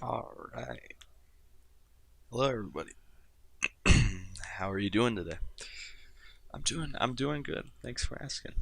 All right. Hello, everybody. How are you doing today? I'm doing good. Thanks for asking.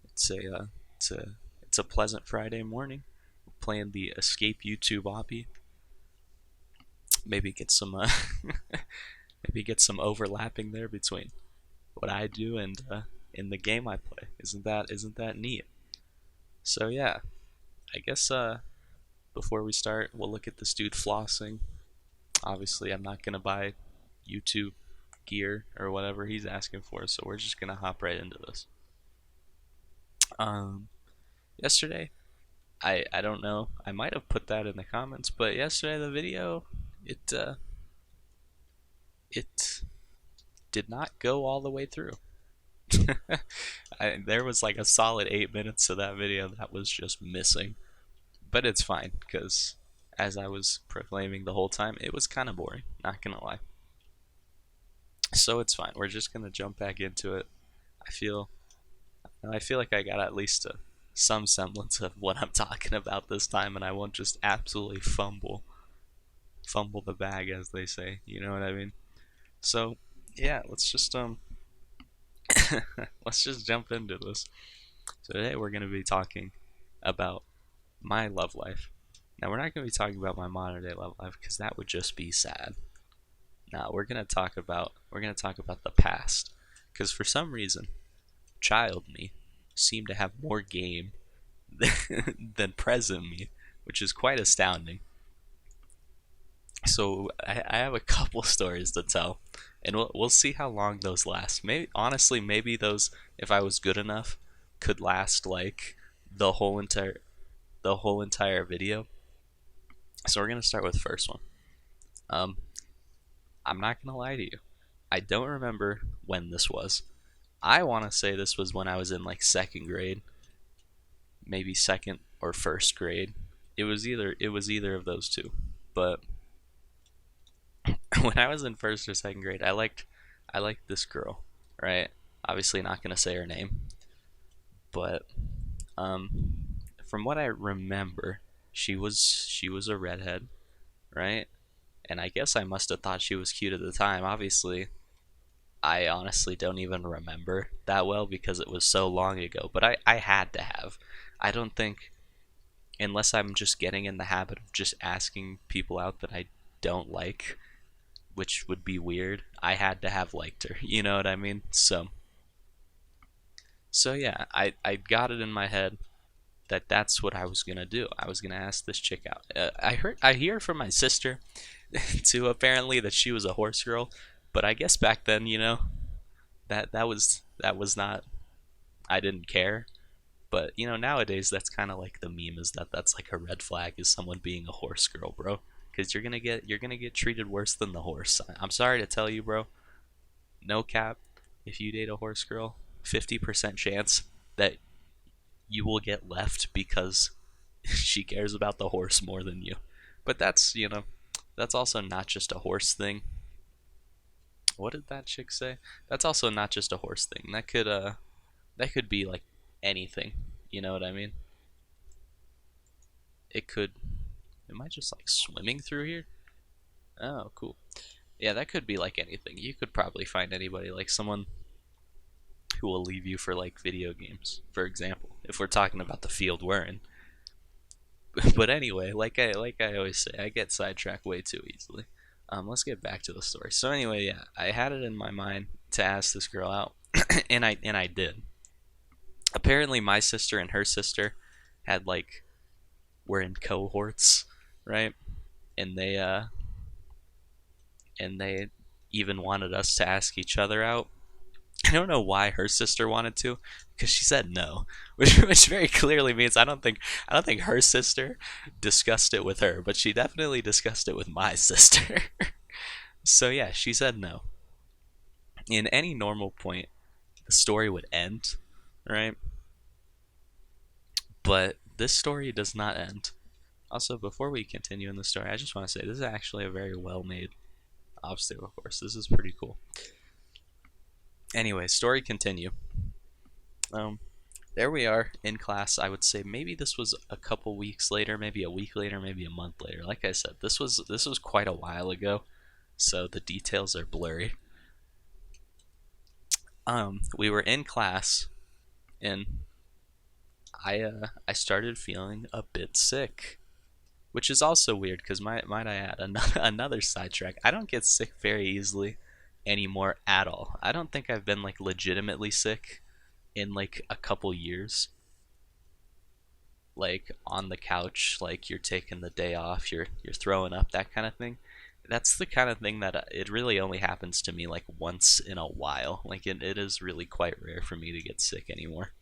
It's a it's a it's a pleasant Friday morning. We're playing the Escape YouTube Obby. Maybe get some maybe get some overlapping there between what I do and in the game I play. Isn't that neat? So yeah, I guess before we start, we'll look at this dude flossing. Obviously, I'm not gonna buy YouTube gear or whatever he's asking for, so we're just gonna hop right into this. Um, Yesterday, I don't know, I might have put that in the comments, but yesterday the video it did not go all the way through. There was like a solid 8 minutes of that video that was just missing, but it's fine because as I was proclaiming the whole time, it was kind of boring. Not gonna lie. So it's fine. We're just gonna jump back into it. I feel I feel like I got at least some semblance of what I'm talking about this time, and I won't just absolutely fumble the bag, as they say. You know what I mean? So yeah, let's just jump into this. So today we're gonna be talking about my love life. Now we're not gonna be talking about my modern day love life because that would just be sad. Now we're gonna talk about the past because for some reason, child me seemed to have more game than present me, which is quite astounding. So I have a couple stories to tell, and we'll see how long those last. Maybe honestly, maybe those, if I was good enough, could last like the whole entire the whole entire video. So we're gonna start with the first one. Um, I'm not gonna lie to you. I don't remember when this was. I want to say this was when I was in like second grade, maybe second or first grade. It was either of those two. But when I was in first or second grade, I liked this girl, right? Obviously not gonna say her name, but um, from what I remember, she was a redhead, right? And I guess I must have thought she was cute at the time. Obviously, I honestly don't even remember that well because it was so long ago. But I had to have. I don't think unless I'm just getting in the habit of just asking people out that I don't like, which would be weird. I had to have liked her. You know what I mean? So yeah, I got it in my head that that's what I was gonna do. I was gonna ask this chick out. I hear from my sister too apparently that she was a horse girl, but I guess back then, that was not. I didn't care. But nowadays that's kind of like the meme is that that's like a red flag is someone being a horse girl, bro. Because you're gonna get treated worse than the horse. I'm sorry to tell you, bro. No cap. If you date a horse girl, 50% chance that you will get left because she cares about the horse more than you. But that's also not just a horse thing. What did that chick say? That's also not just a horse thing. That could be like anything. You know what I mean? It could. Am I just like swimming through here? Oh, cool. Yeah, that could be like anything. You could probably find anybody, like someone who will leave you for like video games, for example, if we're talking about the field we're in. But anyway, like I always say, I get sidetracked way too easily. Let's get back to the story. So anyway, yeah, I had it in my mind to ask this girl out, and I did. Apparently, my sister and her sister had like were in cohorts, right? And they even wanted us to ask each other out. I don't know why her sister wanted to, because she said no, which very clearly means I don't think her sister discussed it with her, but she definitely discussed it with my sister. So yeah, she said no. In any normal point, the story would end, right? But this story does not end. Also, before we continue in the story, I just want to say this is actually a very well made obstacle course. This is pretty cool. Anyway, story continue. Um, there we are in class. I would say maybe this was a couple weeks later, maybe a week later, maybe a month later. Like I said, this was quite a while ago, so the details are blurry. We were in class, and I started feeling a bit sick, which is also weird because might I add another sidetrack. I don't get sick very easily anymore at all. I don't think I've been like legitimately sick in like a couple years, like on the couch, like you're taking the day off, you're throwing up, that kind of thing. That's the kind of thing that it really only happens to me like once in a while. Like it is really quite rare for me to get sick anymore.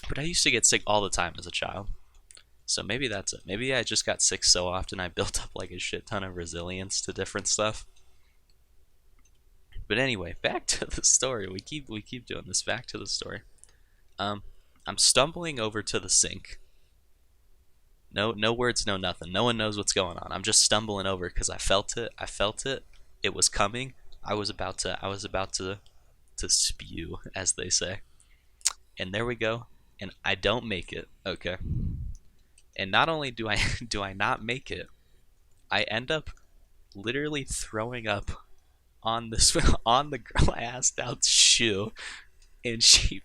But I used to get sick all the time as a child. So maybe that's it. Maybe I just got sick so often I built up like a shit ton of resilience to different stuff. But anyway, back to the story. We keep doing this. Back to the story. Um, I'm stumbling over to the sink. No words, no nothing. No one knows what's going on. I'm just stumbling over because I felt it. I felt it. It was coming. I was about to spew, as they say. And there we go. And I don't make it. Okay. And not only do I do I not make it, I end up literally throwing up on this on the girl I asked out's shoe, and she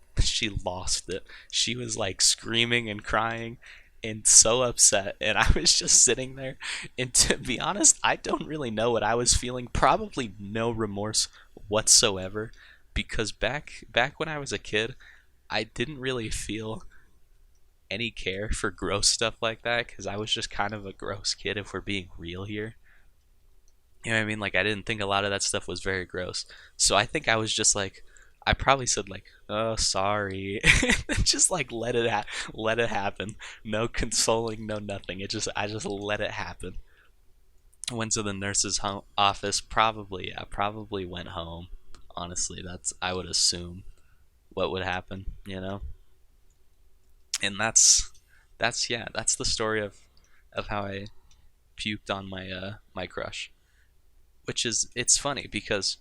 lost it. She was like screaming and crying and so upset, and I was just sitting there, and to be honest, I don't really know what I was feeling. Probably no remorse whatsoever, because back when I was a kid, I didn't really feel any care for gross stuff like that because I was just kind of a gross kid, if we're being real here. You know what I mean? Like, I didn't think a lot of that stuff was very gross. So I think I was just like, I probably said like, "Oh, sorry," just like let it happen. No consoling, no nothing. I just let it happen. Went to the nurse's office. Probably, yeah, probably went home. Honestly, that's I would assume what would happen. And that's yeah, that's the story of how I puked on my crush. Which is it's funny because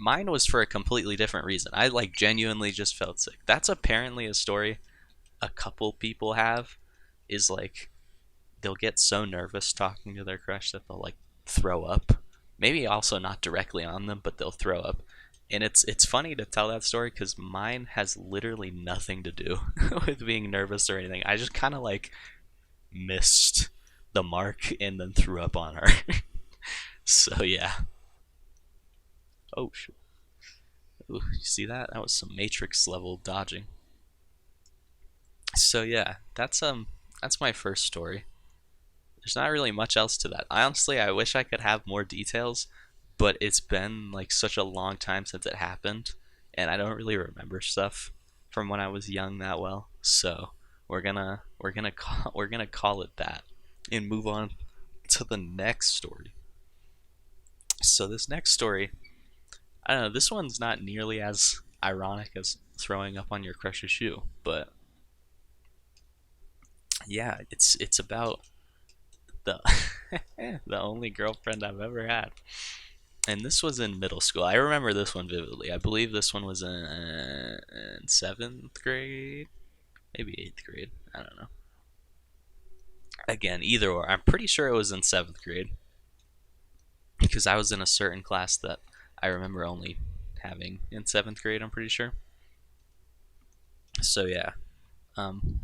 mine was for a completely different reason. I like genuinely just felt sick. That's apparently a story a couple people have, is like they'll get so nervous talking to their crush that they'll like throw up. Maybe also not directly on them, but they'll throw up. And it's funny to tell that story because mine has literally nothing to do with being nervous or anything. I just kind of like missed the mark and then threw up on her. So yeah. Oh shit. Ooh, you see that? That was some Matrix level dodging. So yeah, that's my first story. There's not really much else to that. Honestly, I wish I could have more details, but it's been like such a long time since it happened, and I don't really remember stuff from when I was young that well. So we're gonna call it that, and move on to the next story. So this next story, I don't know. This one's not nearly as ironic as throwing up on your crush's shoe, but yeah, it's about the the only girlfriend I've ever had. And this was in middle school. I remember this one vividly. I believe this one was in seventh grade, maybe eighth grade. I don't know. Again, either or. I'm pretty sure it was in seventh grade because I was in a certain class that I remember only having in seventh grade. I'm pretty sure. So yeah, um,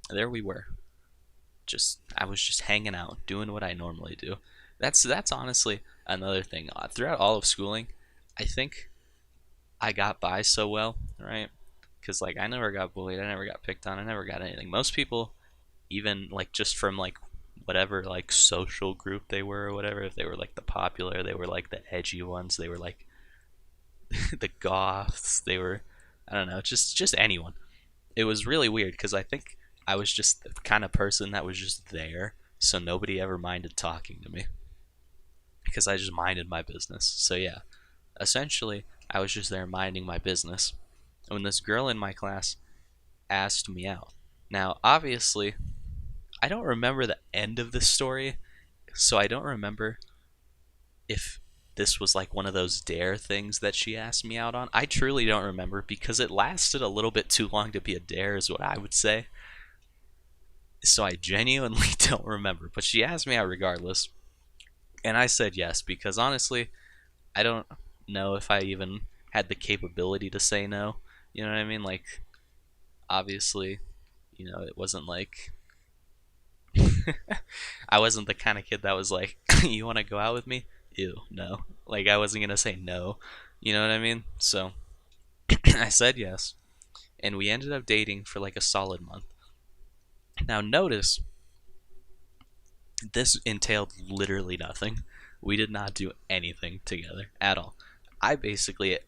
there we were. I was just hanging out, doing what I normally do. That's honestly another thing. Throughout all of schooling, I think I got by so well, right? Because like I never got bullied, I never got picked on, I never got anything. Most people, even like just from like whatever like social group they were or whatever, if they were like the popular, they were like the edgy ones, they were like the goths, they were I don't know, just anyone. It was really weird because I think I was just the kind of person that was just there, so nobody ever minded talking to me because I just minded my business. So yeah, essentially, I was just there minding my business. And when this girl in my class asked me out, now obviously, I don't remember the end of this story, so I don't remember if this was like one of those dare things that she asked me out on. I truly don't remember because it lasted a little bit too long to be a dare, is what I would say. So I genuinely don't remember. But she asked me out regardless. And I said yes because honestly, I don't know if I even had the capability to say no. You know what I mean? Like, obviously, it wasn't like I wasn't the kind of kid that was like, "You want to go out with me?" Ew, no. Like I wasn't gonna say no. You know what I mean? So I said yes, and we ended up dating for like a solid month. Now notice this entailed literally nothing. We did not do anything together at all. I basically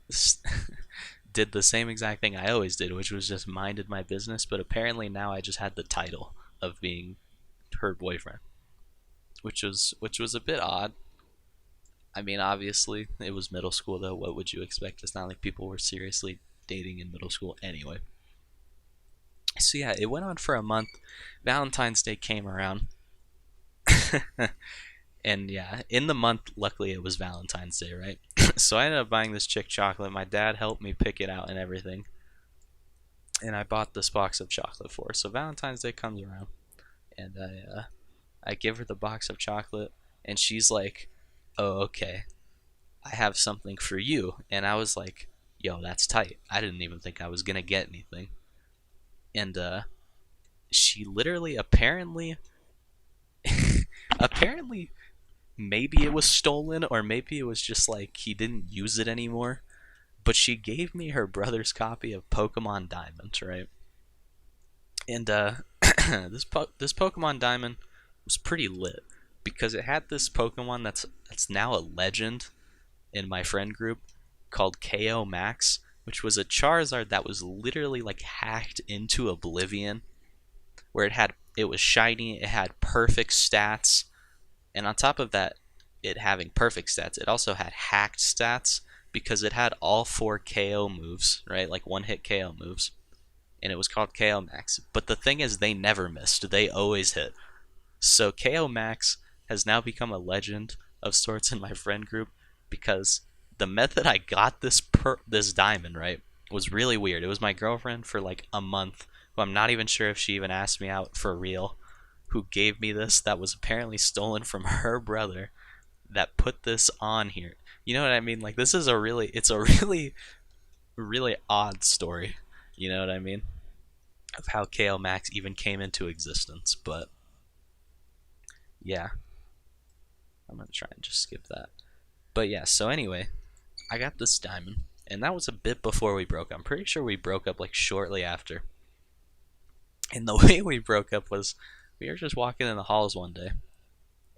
did the same exact thing I always did, which was just minded my business. But apparently now I just had the title of being her boyfriend, which was a bit odd. I mean, obviously it was middle school though. What would you expect? It's not like people were seriously dating in middle school anyway. So yeah, it went on for a month. Valentine's Day came around. And yeah, in the month, luckily it was Valentine's Day, right? So I ended up buying this chick chocolate. My dad helped me pick it out and everything. And I bought this box of chocolate for her. So Valentine's Day comes around, and I give her the box of chocolate, and she's like, "Oh, okay, I have something for you." And I was like, "Yo, that's tight." I didn't even think I was gonna get anything. And she literally, apparently, maybe it was stolen, or maybe it was just like he didn't use it anymore. But she gave me her brother's copy of Pokemon Diamond, right? And this Pokemon Diamond was pretty lit because it had this Pokemon that's now a legend in my friend group called KO Max, which was a Charizard that was literally like hacked into oblivion, where it was shiny, it had perfect stats, and on top of that, it having perfect stats, it also had hacked stats because it had all four KO moves, right? Like one hit KO moves. And it was called KO Max. But the thing is, they never missed. They always hit. So KO Max has now become a legend of sorts in my friend group because the method I got this diamond, right, was really weird. It was my girlfriend for like a month, who I'm not even sure if she even asked me out for real, who gave me this that was apparently stolen from her brother, that put this on here. You know what I mean? Like it's a really, really odd story. You know what I mean? Of how KO Max even came into existence. But yeah, I'm gonna try and just skip that. But yeah, so anyway, I got this diamond, and that was a bit before we broke up. I'm pretty sure we broke up like shortly after. And the way we broke up was we were just walking in the halls one day,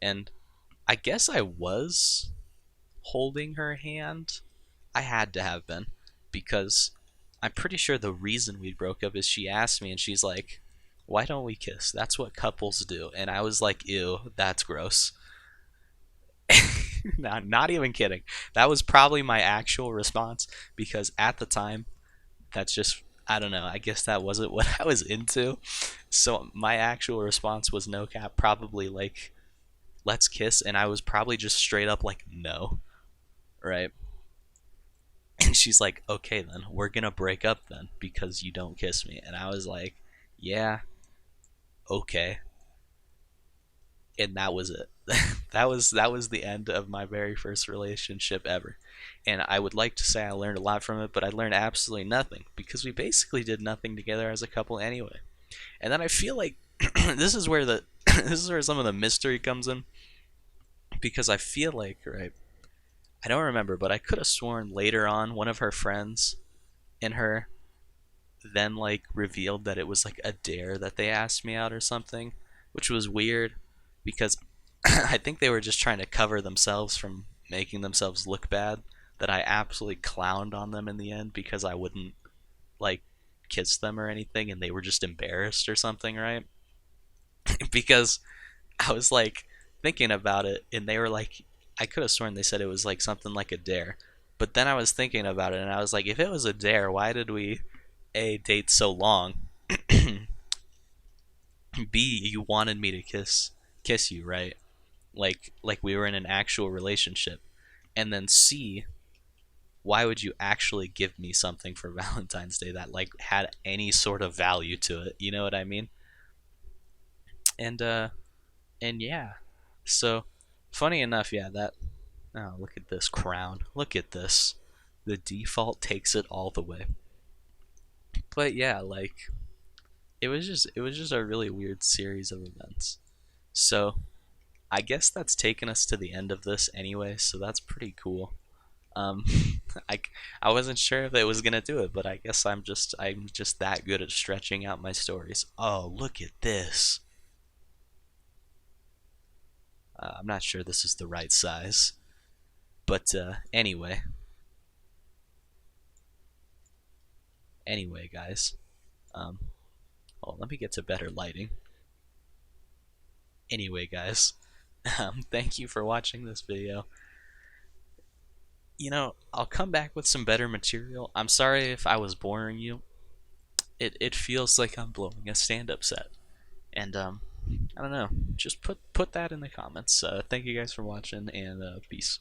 and I guess I was holding her hand. I had to have been, because I'm pretty sure the reason we broke up is she asked me and she's like, "Why don't we kiss? That's what couples do." And I was like, "Ew, that's gross." Not even kidding. That was probably my actual response because at the time, that's just, I don't know. I guess that wasn't what I was into. So my actual response was no cap, probably like, "Let's kiss," and I was probably just straight up like, "No," right? And she's like, "Okay, then we're gonna break up then because you don't kiss me." And I was like, "Yeah, okay." And that was it. That was the end of my very first relationship ever. And I would like to say I learned a lot from it, but I learned absolutely nothing because we basically did nothing together as a couple anyway. And then I feel like this is where the this is where some of the mystery comes in, because I feel like, right, I don't remember, but I could have sworn later on one of her friends and her then like revealed that it was like a dare that they asked me out or something, which was weird because I think they were just trying to cover themselves from making themselves look bad, that I absolutely clowned on them in the end because I wouldn't like kiss them or anything, and they were just embarrassed or something, right? Because I was like thinking about it, and they were like, I could have sworn they said it was like something like a dare. But then I was thinking about it, and I was like, if it was a dare, why did we A, date so long? B, you wanted me to kiss you, right? Like we were in an actual relationship. And then C, why would you actually give me something for Valentine's Day that like had any sort of value to it? You know what I mean? And yeah. So funny enough, yeah, that oh, look at this crown. Look at this. The default takes it all the way. But yeah, like it was just a really weird series of events. So I guess that's taken us to the end of this anyway, so that's pretty cool. Um, I, I wasn't sure if it was gonna do it, but I guess I'm just that good at stretching out my stories. Oh, look at this. I'm not sure this is the right size, but anyway, guys. Um, oh, let me get to better lighting. Anyway, guys, thank you for watching this video. I'll come back with some better material. I'm sorry if I was boring you. It feels like I'm blowing a stand-up set. And I don't know. Just put that in the comments. Thank you guys for watching, and peace.